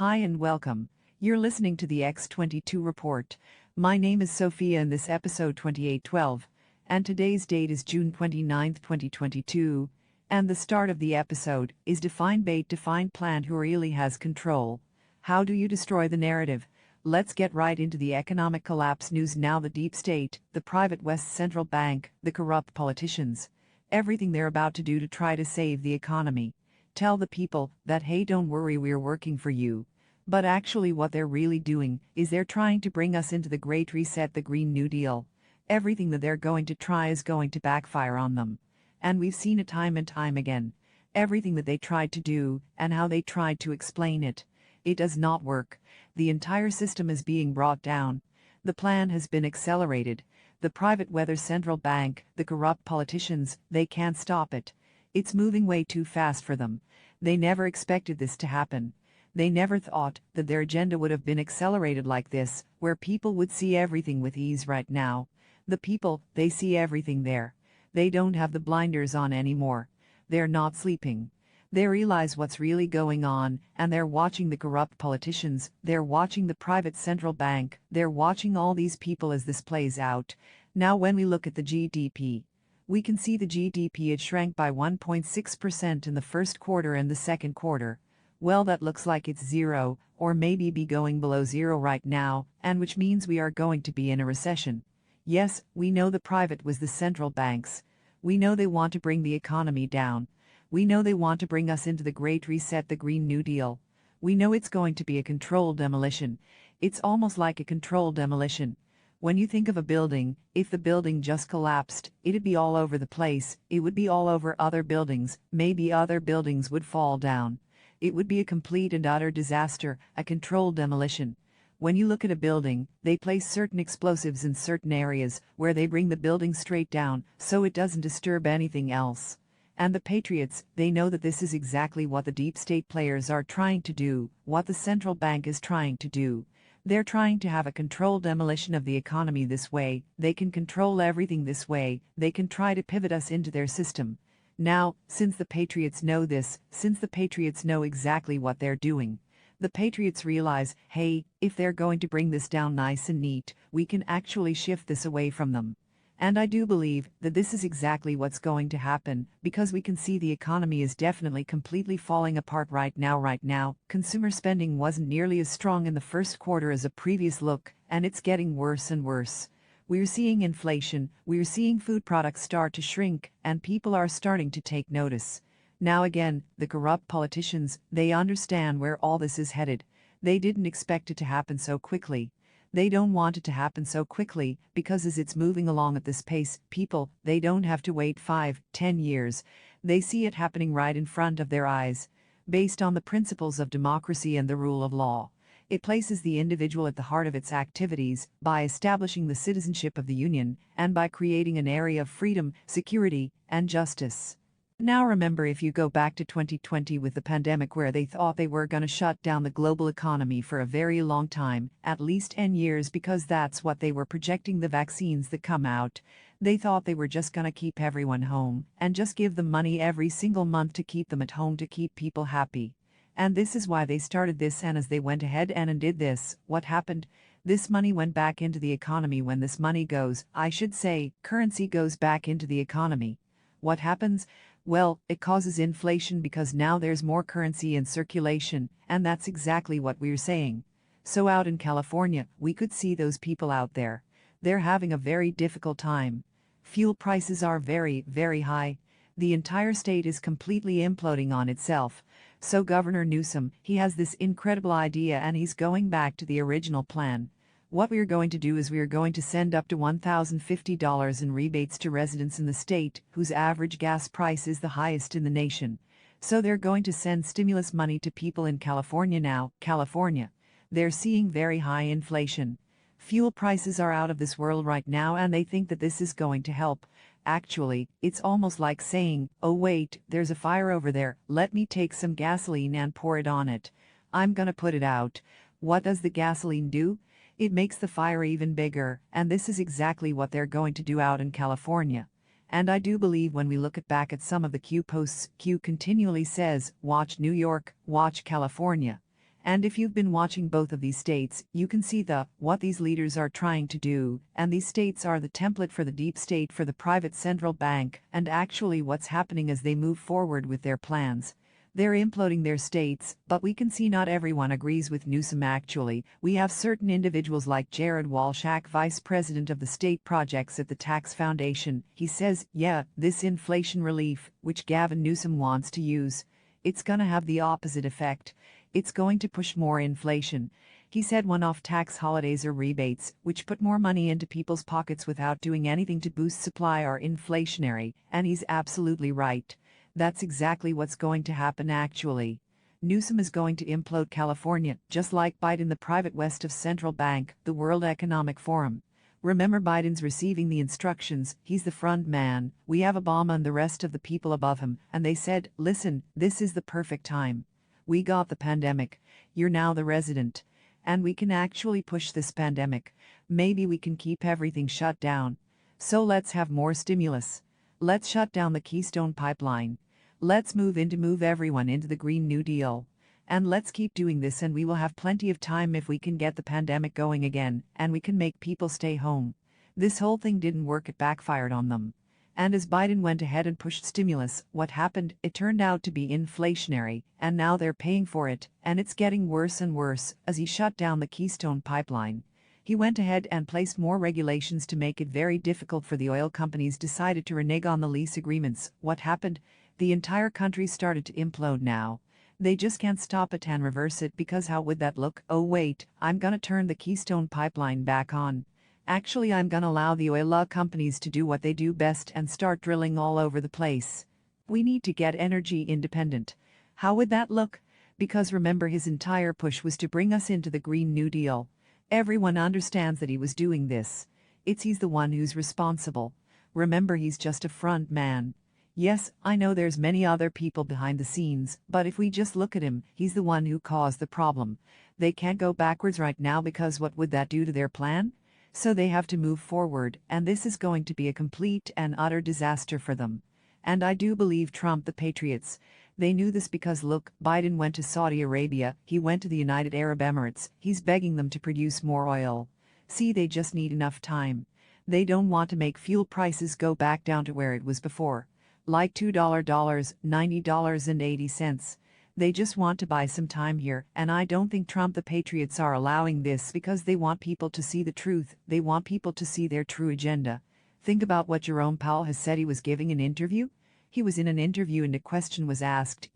Hi and welcome. You're listening to the X22 report. My name is Sophia and this episode 2812, and today's date is June 29, 2022, and the start of the episode is 𝗗𝗵𝗁 plan who really has control. How do you destroy the narrative? Let's get right into the economic collapse news now. The deep state, the private West Central Bank, the corrupt politicians, everything they're about to do to try to save the economy. Tell the people that, hey, don't worry, we're working for you. But actually what they're really doing is they're trying to bring us into the Great Reset, the Green New Deal. Everything that they're going to try is going to backfire on them. And we've seen it time and time again. Everything that they tried to do and how they tried to explain it. It does not work. The entire system is being brought down. The plan has been accelerated. The private West Central Bank, the corrupt politicians, they can't stop it. It's moving way too fast for them. They never expected this to happen. They never thought that their agenda would have been accelerated like this, where people would see everything with ease right now. The people, they see everything there. They don't have the blinders on anymore. They're not sleeping. They realize what's really going on, and they're watching the corrupt politicians, they're watching the private central bank, they're watching all these people as this plays out. Now when we look at the GDP, we can see the GDP had shrank by 1.6% in the first quarter and the second quarter. Well, that looks like it's zero, or maybe be going below zero right now, and which means we are going to be in a recession. Yes, we know the private was the central banks. We know they want to bring the economy down. We know they want to bring us into the Great Reset, the Green New Deal. We know it's going to be a controlled demolition. It's almost like a controlled demolition. When you think of a building, if the building just collapsed, it'd be all over the place, it would be all over other buildings, maybe other buildings would fall down. It would be a complete and utter disaster, a controlled demolition. When you look at a building, they place certain explosives in certain areas where they bring the building straight down so it doesn't disturb anything else. And the patriots, they know that this is exactly what the deep state players are trying to do, what the central bank is trying to do. They're trying to have a controlled demolition of the economy this way. They can control everything this way. They can try to pivot us into their system. Now, since the patriots know this, since the patriots know exactly what they're doing, the patriots realize, hey, if they're going to bring this down nice and neat, we can actually shift this away from them. And I do believe that this is exactly what's going to happen, because we can see the economy is definitely completely falling apart right now. Consumer spending wasn't nearly as strong in the first quarter as a previous look, and it's getting worse and worse. We're seeing inflation, we're seeing food products start to shrink, and people are starting to take notice. Now again, the corrupt politicians, they understand where all this is headed. They didn't expect it to happen so quickly. They don't want it to happen so quickly, because as it's moving along at this pace, people, they don't have to wait 5-10 years. They see it happening right in front of their eyes. Based on the principles of democracy and the rule of law, it places the individual at the heart of its activities by establishing the citizenship of the Union and by creating an area of freedom, security, and justice. Now remember, if you go back to 2020 with the pandemic, where they thought they were going to shut down the global economy for a very long time, at least 10 years, because that's what they were projecting, the vaccines that come out. They thought they were just going to keep everyone home and just give them money every single month to keep them at home, to keep people happy. And this is why they started this, and as they went ahead and did this, what happened? This money went back into the economy. When this money goes, I should say, currency goes back into the economy, what happens? Well, it causes inflation because now there's more currency in circulation, and that's exactly what we're saying. So out in California, we could see those people out there. They're having a very difficult time. Fuel prices are very, very high. The entire state is completely imploding on itself. So Governor Newsom, he has this incredible idea, and he's going back to the original plan. What we're going to do is we're going to send up to $1,050 in rebates to residents in the state whose average gas price is the highest in the nation. So they're going to send stimulus money to people in California now. California, they're seeing very high inflation. Fuel prices are out of this world right now, and they think that this is going to help. Actually, it's almost like saying, oh wait, there's a fire over there, let me take some gasoline and pour it on it. I'm gonna put it out. What does the gasoline do? It makes the fire even bigger, and this is exactly what they're going to do out in California. And I do believe when we look back at some of the Q posts, Q continually says, watch New York, watch California. And if you've been watching both of these states, you can see what these leaders are trying to do, and these states are the template for the deep state for the private central bank, and actually what's happening as they move forward with their plans. They're imploding their states, but we can see not everyone agrees with Newsom actually. We have certain individuals like 𝗗𝗲𝗀𝗃, vice president of the state projects at the Tax Foundation. He says, yeah, this inflation relief, which Gavin Newsom wants to use, it's gonna have the opposite effect. It's going to push more inflation. He said one-off tax holidays or rebates, which put more money into people's pockets without doing anything to boost supply, are inflationary, and he's absolutely right. That's exactly what's going to happen actually. Newsom is going to implode California, just like Biden, the private west of central bank, the World Economic Forum. Remember, Biden's receiving the instructions, he's the front man, we have Obama and the rest of the people above him, and they said, listen, this is the perfect time. We got the pandemic, you're now the resident. And we can actually push this pandemic. Maybe we can keep everything shut down. So let's have more stimulus. Let's shut down the Keystone Pipeline. Let's move everyone into the Green New Deal. And let's keep doing this, and we will have plenty of time if we can get the pandemic going again, and we can make people stay home. This whole thing didn't work, it backfired on them. And as Biden went ahead and pushed stimulus, what happened? It turned out to be inflationary, and now they're paying for it, and it's getting worse and worse as he shut down the Keystone Pipeline. He went ahead and placed more regulations to make it very difficult for the oil companies, decided to renege on the lease agreements. What happened? The entire country started to implode now. They just can't stop it and reverse it, because how would that look? Oh wait, I'm gonna turn the Keystone Pipeline back on. Actually, I'm gonna allow the oil companies to do what they do best and start drilling all over the place. We need to get energy independent. How would that look? Because remember, his entire push was to bring us into the Green New Deal. Everyone understands that he was doing this. He's the one who's responsible. Remember, he's just a front man. Yes, I know there's many other people behind the scenes, but if we just look at him, he's the one who caused the problem. They can't go backwards right now, because what would that do to their plan? So they have to move forward, and this is going to be a complete and utter disaster for them. And I do believe Trump, the Patriots, they knew this, because look, Biden went to Saudi Arabia, he went to the United Arab Emirates, he's begging them to produce more oil. See, they just need enough time. They don't want to make fuel prices go back down to where it was before, like $2, $90.80. They just want to buy some time here, and I don't think Trump, the Patriots, are allowing this because they want people to see the truth. They want people to see their true agenda. Think about what Jerome Powell has said. He was giving an interview. He was in an interview and a question was asked,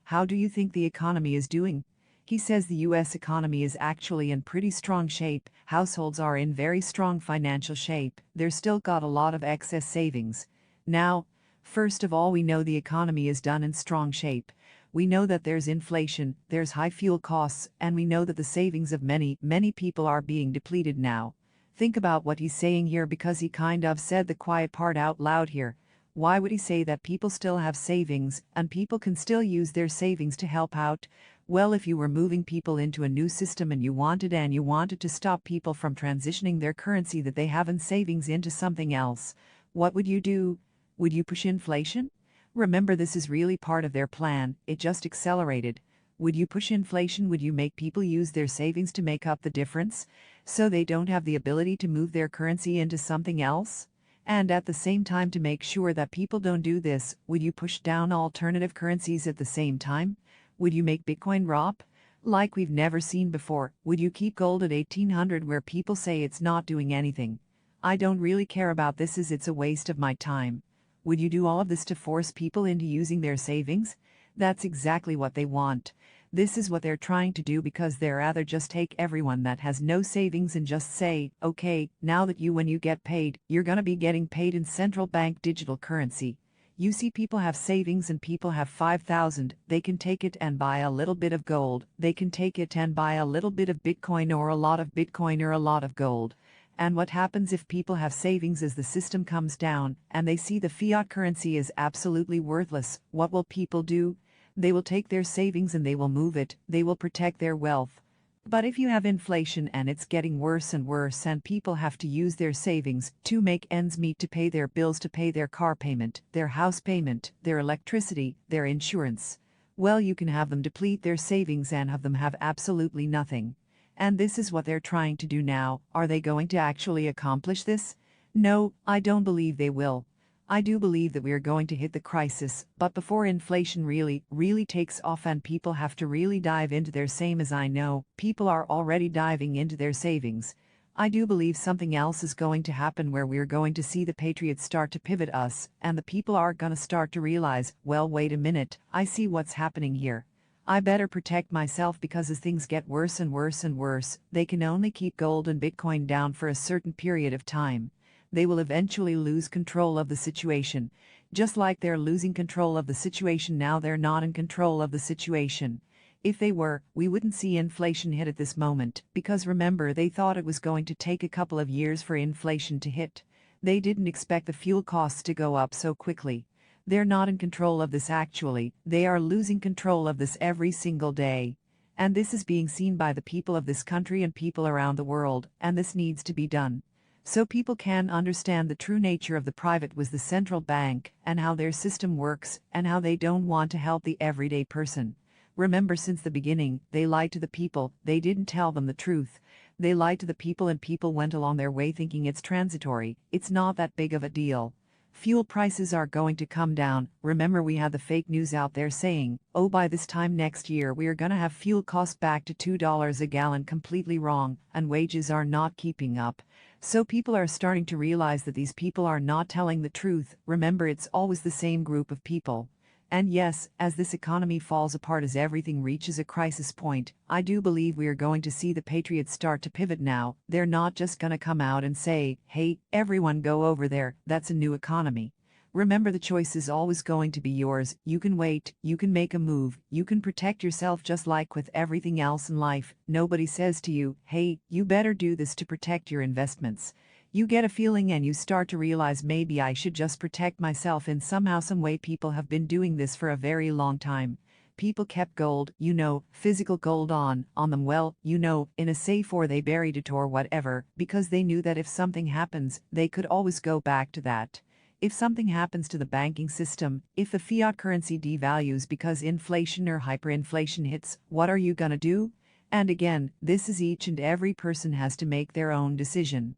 how do you think the economy is doing? He says the U.S. economy is actually in pretty strong shape. Households are in very strong financial shape. They're still got a lot of excess savings. Now, first of all, we know the economy is done in strong shape. We know that there's inflation, there's high fuel costs, and we know that the savings of many, many people are being depleted now. Think about what he's saying here, because he kind of said the quiet part out loud here. Why would he say that people still have savings, and people can still use their savings to help out? Well, if you were moving people into a new system and you wanted to stop people from transitioning their currency that they have in savings into something else, what would you do? Would you push inflation? Remember, this is really part of their plan, it just accelerated. Would you push inflation? Would you make people use their savings to make up the difference, so they don't have the ability to move their currency into something else? And at the same time, to make sure that people don't do this, would you push down alternative currencies at the same time? Would you make Bitcoin drop like we've never seen before? Would you keep gold at 1800 where people say it's not doing anything? I don't really care about this, as it's a waste of my time. Would you do all of this to force people into using their savings? That's exactly what they want. This is what they're trying to do, because they'd rather just take everyone that has no savings and just say, okay, now that when you get paid, you're gonna be getting paid in central bank digital currency. You see, people have savings and people have 5,000, they can take it and buy a little bit of gold, they can take it and buy a little bit of Bitcoin or a lot of Bitcoin or a lot of gold. And what happens if people have savings as the system comes down and they see the fiat currency is absolutely worthless? What will people do? They will take their savings and they will move it, they will protect their wealth. But if you have inflation and it's getting worse and worse, and people have to use their savings to make ends meet, to pay their bills, to pay their car payment, their house payment, their electricity, their insurance, Well, you can have them deplete their savings and have them have absolutely nothing. And this is what they're trying to do now. Are they going to actually accomplish this? No, I don't believe they will. I do believe that we are going to hit the crisis, but before inflation really takes off and people have to really dive into their same, as I know, people are already diving into their savings. I do believe something else is going to happen where we're going to see the patriots start to pivot us, and the people are gonna start to realize, well, wait a minute, I see what's happening here. I better protect myself, because as things get worse and worse and worse, they can only keep gold and Bitcoin down for a certain period of time. They will eventually lose control of the situation. Just like they're losing control of the situation now, they're not in control of the situation. If they were, we wouldn't see inflation hit at this moment, because remember, they thought it was going to take a couple of years for inflation to hit. They didn't expect the fuel costs to go up so quickly. They're not in control of this actually, they are losing control of this every single day. And this is being seen by the people of this country and people around the world, and this needs to be done. So people can understand the true nature of the private was the central bank, and how their system works, and how they don't want to help the everyday person. Remember, since the beginning, they lied to the people, they didn't tell them the truth. They lied to the people and people went along their way thinking it's transitory, it's not that big of a deal. Fuel prices are going to come down. Remember, we had the fake news out there saying, oh, by this time next year we are gonna have fuel costs back to $2 a gallon. Completely wrong, and wages are not keeping up. So people are starting to realize that these people are not telling the truth. Remember, it's always the same group of people. And yes, as this economy falls apart, as everything reaches a crisis point, I do believe we are going to see the patriots start to pivot now. They're not just gonna come out and say, hey, everyone go over there, that's a new economy. Remember, the choice is always going to be yours. You can wait, you can make a move, you can protect yourself. Just like with everything else in life, nobody says to you, hey, you better do this to protect your investments. You get a feeling and you start to realize, maybe I should just protect myself in somehow, some way. People have been doing this for a very long time. People kept gold, physical gold on them, well, in a safe, or they buried it or whatever, because they knew that if something happens, they could always go back to that. If something happens to the banking system, if the fiat currency devalues because inflation or hyperinflation hits, what are you gonna do? And again, this is each and every person has to make their own decision.